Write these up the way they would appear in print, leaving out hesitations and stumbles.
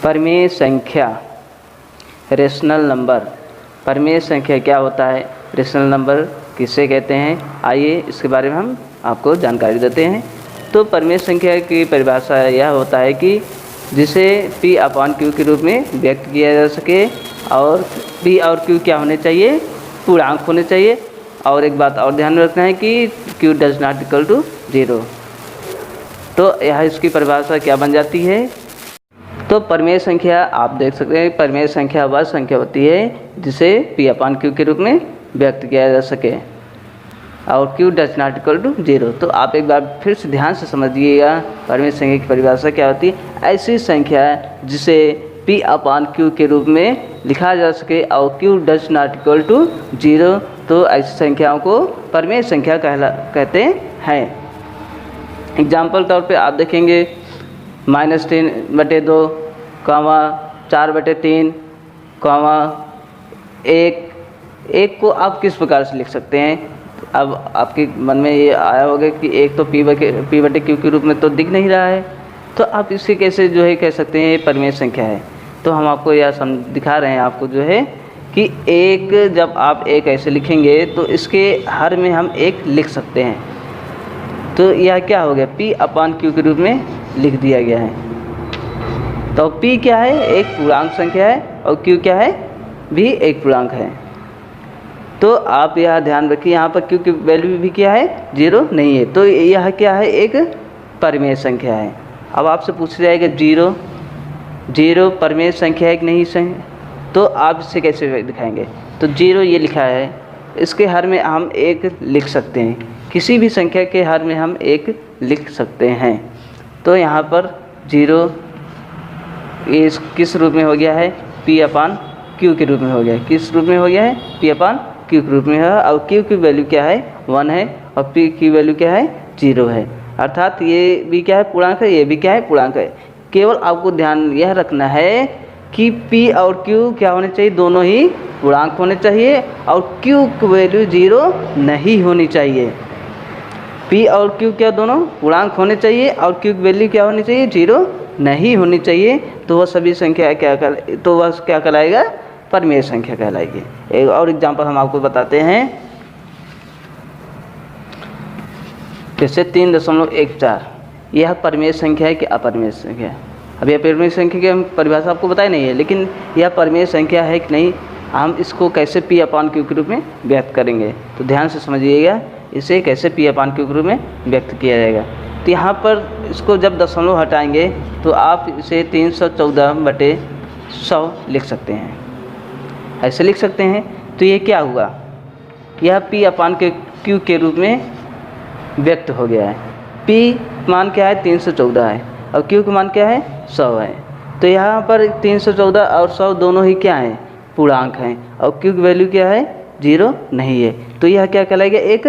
परिमेय संख्या rational number. परिमेय संख्या क्या होता है, रेशनल नंबर किसे कहते हैं, आइए इसके बारे में हम आपको जानकारी देते हैं। तो परिमेय संख्या की परिभाषा यह होता है कि जिसे P अपॉन Q के रूप में व्यक्त किया जा सके, और P और Q क्या होने चाहिए, पूर्णांक होने चाहिए। और एक बात और ध्यान में रखना है कि Q does not equal to 0। तो यह इसकी परिभाषा क्या बन जाती है। तो परिमेय संख्या आप देख सकते हैं, परिमेय संख्या वह संख्या होती है जिसे P अपॉन Q के रूप में व्यक्त किया जा सके और Q does not equal to 0। तो आप एक बार फिर से ध्यान से समझिएगा परिमेय संख्या की परिभाषा क्या होती है। ऐसी संख्या जिसे P अपॉन Q के रूप में लिखा जा सके और Q does not equal to 0, तो ऐसी संख्याओं को परिमेय संख्या कहते हैं। एग्जाम्पल तौर पे आप देखेंगे -3/2, 4/3, 1 को आप किस प्रकार से लिख सकते हैं। अब आपके मन में ये आया होगा कि एक तो P/Q के रूप में तो दिख नहीं रहा है, तो आप इसे कैसे जो है कह सकते हैं ये परिमेय संख्या है। तो हम आपको यह दिखा रहे हैं आपको जो है कि एक, जब आप एक ऐसे लिखेंगे तो इसके हर में हम एक लिख सकते हैं। तो यह क्या हो गया, P अपॉन Q के रूप में लिख दिया गया है। तो P क्या है, एक पूर्णांक संख्या है, और Q क्या है, भी एक पूर्णांक है। तो आप यह ध्यान रखिए, यहाँ पर Q की वैल्यू भी क्या है, 0 नहीं है। तो यह क्या है, एक परिमेय संख्या है। अब आपसे पूछ जाएगा 0 परिमेय संख्या है कि नहीं संख्या, तो आप इसे कैसे दिखाएंगे। तो 0 ये लिखा है, इसके हर में हम एक लिख सकते हैं, किसी भी संख्या के हर में हम एक लिख सकते हैं। तो यहाँ पर 0 ये किस रूप में हो गया है, P अपॉन Q के रूप में हो गया है। किस रूप में हो गया है, P अपॉन Q के रूप में है, और Q की वैल्यू क्या है, 1 है, और P की वैल्यू क्या है, 0 है। अर्थात ये भी क्या है, पूर्णांक है, ये भी क्या है, पूर्णांक है। केवल आपको ध्यान यह रखना है कि P और Q क्या होने चाहिए, दोनों ही पूर्णांक होने चाहिए, और Q की वैल्यू 0 नहीं होनी चाहिए। P और Q क्या दोनों पूर्णांक होने चाहिए, और Q की वैल्यू क्या होनी चाहिए, 0 नहीं होनी चाहिए। तो वह सभी संख्या क्या कहलाएगा, परिमेय संख्या कहलाएगी। एक और एग्जांपल हम आपको बताते हैं, जैसे 3.14, यह परिमेय संख्या है कि अपरिमेय संख्या है। अब यह परिमेय संख्या की हम परिभाषा आपको बताई नहीं है, लेकिन यह परिमेय संख्या है कि नहीं, हम इसको कैसे P अपॉन Q के रूप में व्यक्त करेंगे। तो ध्यान से समझिएगा, इसे कैसे P अपॉन Q के रूप में व्यक्त किया जाएगा। तो यहाँ पर इसको जब दशमलव हटाएंगे तो आप इसे 314/100 लिख सकते हैं, ऐसे लिख सकते हैं। तो ये क्या हुआ, यह P अपॉन Q के रूप में व्यक्त हो गया है। P मान क्या है, 314 है, और Q का मान क्या है, 100 है। तो यहाँ पर 314 और 100 दोनों ही क्या हैं, पूर्णांक हैं, और Q की वैल्यू क्या है, 0 नहीं है। तो यह क्या कहलाएगा, एक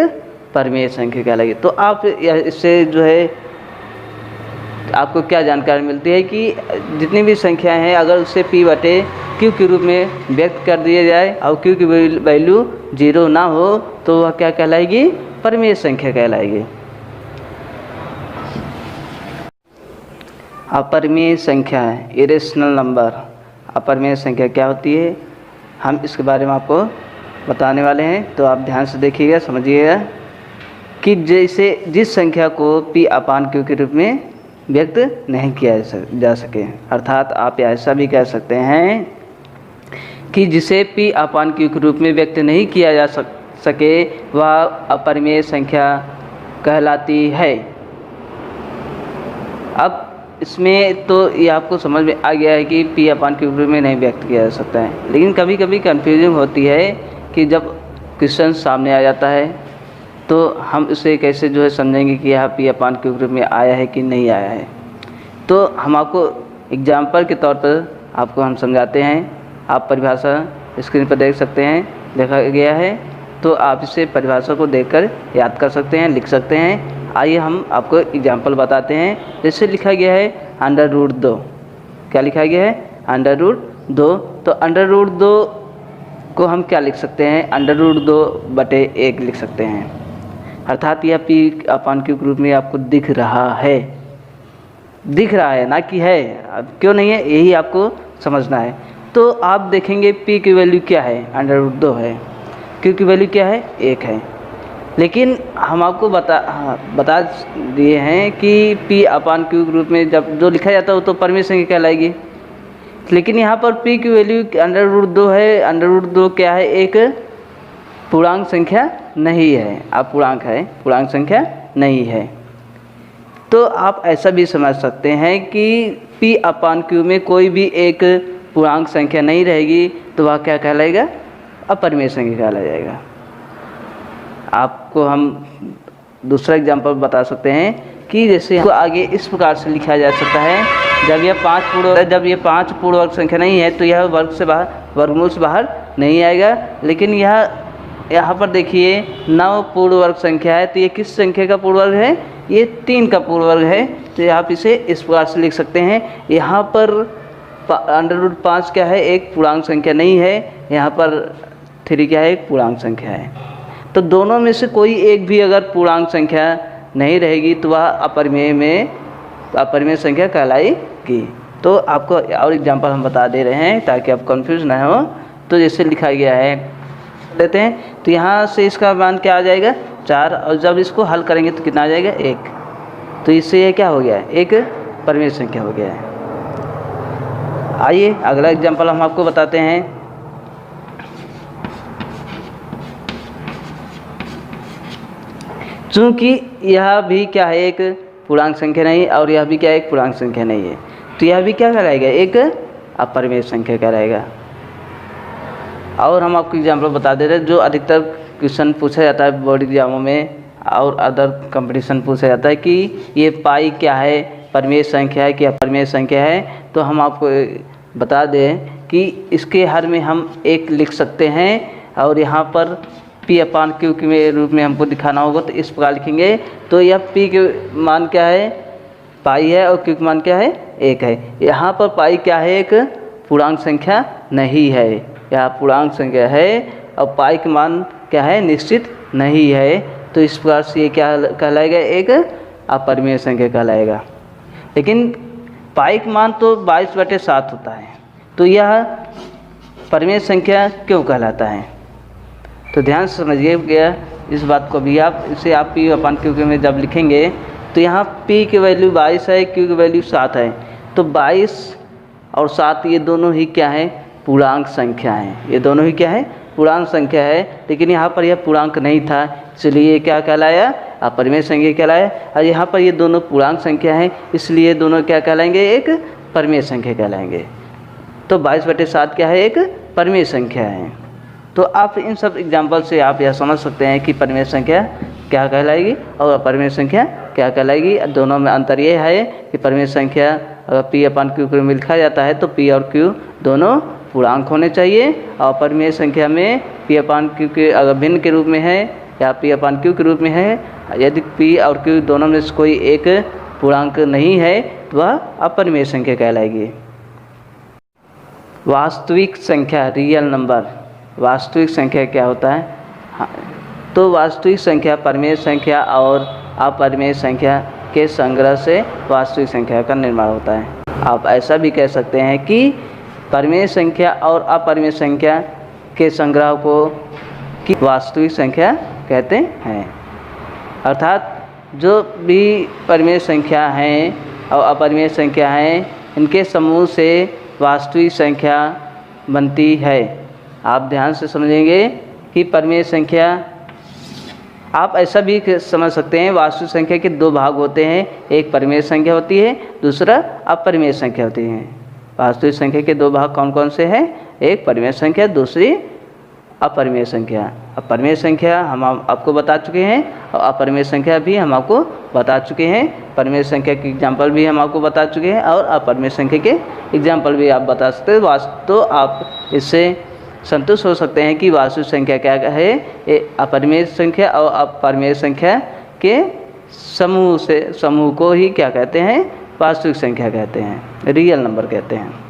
परिमेय संख्या कहलाएगी। तो आप इससे जो है आपको क्या जानकारी मिलती है कि जितनी भी संख्याएं हैं, अगर उससे P/Q के रूप में व्यक्त कर दिया जाए और Q की वैल्यू 0 ना हो, तो वह क्या कहलाएगी, परिमेय संख्या कहलाएगी। अपरिमेय संख्या है, इरेशनल नंबर। अपरिमेय संख्या क्या होती है, हम इसके बारे में आपको बताने वाले हैं। तो आप ध्यान से देखिएगा, समझिएगा कि जैसे जिस संख्या को P अपॉन Q के रूप में व्यक्त नहीं किया जा सके, अर्थात आप ऐसा भी कह सकते हैं कि जिसे P अपॉन Q के रूप में व्यक्त नहीं किया जा सके वह अपरिमेय संख्या कहलाती है। अब इसमें तो ये आपको समझ में आ गया है कि P अपॉन Q के रूप में नहीं व्यक्त किया जा सकता है, लेकिन कभी कभी कन्फ्यूजन होती है कि जब क्वेश्चन सामने आ जाता है तो हम उसे कैसे जो है समझेंगे कि यह P अपॉन Q के रूप में आया है कि नहीं आया है। तो हम आपको एग्जाम्पल के तौर पर आपको हम समझाते हैं। आप परिभाषा स्क्रीन पर देख सकते हैं, देखा गया है, तो आप इसे परिभाषा को देखकर याद कर सकते हैं, लिख सकते हैं। आइए हम आपको एग्जाम्पल बताते हैं। जैसे लिखा गया है √2, क्या लिखा गया है, √2। तो √2 को हम क्या लिख सकते हैं, √2/1 लिख सकते हैं। अर्थात यह P अपॉन Q के रूप में आपको दिख रहा है। दिख रहा है, ना कि है। अब क्यों नहीं है, यही आपको समझना है। तो आप देखेंगे पी की वैल्यू क्या है, √2 है, क्यू की वैल्यू क्या है, 1 है। लेकिन हम आपको बता दिए हैं कि पी अपान क्यू के रूप में जब जो लिखा जाता है वो तो परिमेय संख्या कहलाएगी। लेकिन यहाँ पर पी की वैल्यू √2 है। √2 क्या है, एक पूर्णांक संख्या नहीं है। आप पूर्णांक है, पूर्णांक संख्या नहीं है। तो आप ऐसा भी समझ सकते हैं कि पी अपान क्यू में कोई भी एक पूर्णांक संख्या नहीं रहेगी तो वह क्या कहलाएगा, अपरिमेय संख्या कहलाया जाएगा। आपको हम दूसरा एग्जांपल बता सकते हैं कि जैसे इसको आगे इस प्रकार से लिखा जा सकता है, जब यह 5 पूर्ण वर्ग संख्या नहीं है तो यह वर्गमूल से बाहर नहीं आएगा। लेकिन यहाँ पर देखिए 9 पूर्ण वर्ग संख्या है, तो ये किस संख्या का पूर्ण वर्ग है, ये 3 का पूर्ण वर्ग है। तो आप इसे इस प्रकार से लिख सकते हैं। यहाँ पर √5 क्या है, एक पूर्णांक संख्या नहीं है। यहाँ पर 3 क्या है, एक पूर्णांक संख्या है। तो दोनों में से कोई एक भी अगर पूर्णांक संख्या नहीं रहेगी तो वह अपरिमेय संख्या कहलाएगी। तो आपको और एग्जांपल हम बता दे रहे हैं ताकि आप कंफ्यूज ना हो। तो जैसे लिखा गया है लेते हैं, तो यहाँ से इसका मान क्या आ जाएगा, 4, और जब इसको हल करेंगे तो कितना आ जाएगा, 1। तो इससे ये क्या हो गया है, एक परिमेय संख्या हो गया है। आइए अगला एग्जांपल हम आपको बताते हैं। चूँकि यह भी क्या है, एक पूर्णांक संख्या नहीं, और यह भी क्या है, एक पूर्णांक संख्या नहीं है, तो यह भी क्या कहलाएगा, एक अपरिमेय संख्या कहलाएगा। और हम आपको एग्जाम्पल बता दे रहे हैं, जो अधिकतर क्वेश्चन पूछा जाता है बोर्ड एग्जामों में और अदर कंपटीशन पूछा जाता है कि ये पाई क्या है, परिमेय संख्या है कि अपरिमेय संख्या है। तो हम आपको बता दें कि इसके हर में हम 1 लिख सकते हैं, और यहाँ पर पी अपान क्यू के रूप में हमको दिखाना होगा तो इस प्रकार लिखेंगे। तो यह पी के मान क्या है, पाई है, और क्यू का मान क्या है, 1 है। यहाँ पर पाई क्या है, एक पूर्णांक संख्या नहीं है, यहाँ पूर्णांक संख्या है, और पाई का मान क्या है, निश्चित नहीं है। तो इस प्रकार से ये क्या कहलाएगा, एक अपरिमेय संख्या कहलाएगा। लेकिन पाई का मान तो 22/7 होता है, तो यह परिमेय संख्या क्यों कहलाता है। तो ध्यान से समझिएगा इस बात को भी। आप इसे आप पी अपान क्यू के में जब लिखेंगे तो यहाँ पी की वैल्यू 22 है, क्यू की वैल्यू 7 है। तो 22 और 7 ये दोनों ही क्या है, पूर्णांक संख्या हैं। ये दोनों ही क्या है, पूर्णांक संख्या है। लेकिन यहाँ पर यह पूर्णांक नहीं था, इसलिए क्या कहलाया, अपरिमेय संख्या कहलाया। और यहाँ पर ये दोनों पूर्णांक संख्या हैं, इसलिए दोनों क्या कहलाएंगे, एक परिमेय संख्या कहलाएंगे। तो 22/7 क्या है, एक परिमेय संख्या है। तो आप इन सब एग्जाम्पल से आप यह समझ सकते हैं कि परिमेय संख्या क्या कहलाएगी और अपरिमेय संख्या क्या कहलाएगी। दोनों में अंतर ये है कि परिमेय संख्या अगर पी अपान क्यू के रूप में लिखा जाता है तो पी और क्यू दोनों पूर्णांक होने चाहिए, और अपरिमेय संख्या में पी अपान क्यू के अगर भिन्न के रूप में है या पी अपान क्यू के रूप में है, यदि पी और क्यू दोनों में से कोई एक पूर्णांक नहीं है तो वह अपरिमेय संख्या कहलाएगी। वास्तविक संख्या, रियल नंबर, वास्तविक संख्या क्या होता है। हाँ, तो वास्तविक संख्या परिमेय संख्या और अपरिमेय संख्या के संग्रह से वास्तविक संख्या का निर्माण होता है। आप ऐसा भी कह सकते हैं कि परिमेय संख्या और अपरिमेय संख्या के संग्रह को की वास्तविक संख्या कहते हैं। अर्थात जो भी परिमेय संख्या हैं और अपरिमेय संख्या हैं, इनके समूह से वास्तविक संख्या बनती है। आप ध्यान से समझेंगे कि परिमेय संख्या, आप ऐसा भी समझ सकते हैं वास्तविक संख्या के 2 भाग होते हैं, एक परिमेय संख्या होती है, दूसरा अपरिमेय संख्या होती है। वास्तविक संख्या के 2 भाग कौन कौन से हैं, एक परिमेय संख्या, दूसरी अपरिमेय संख्या। अपरिमेय संख्या हम आपको बता चुके हैं और अपरिमेय संख्या भी हम आपको बता चुके हैं। परिमेय संख्या के एग्जाम्पल भी हम आपको बता चुके हैं और अपरिमेय संख्या के एग्जाम्पल भी आप बता सकते हैं। तो आप इससे संतुष्ट हो सकते हैं कि वास्तविक संख्या क्या है, अपरिमेय संख्या और अपरिमेय संख्या के समूह को ही क्या कहते हैं, वास्तविक संख्या कहते हैं, रियल नंबर कहते हैं।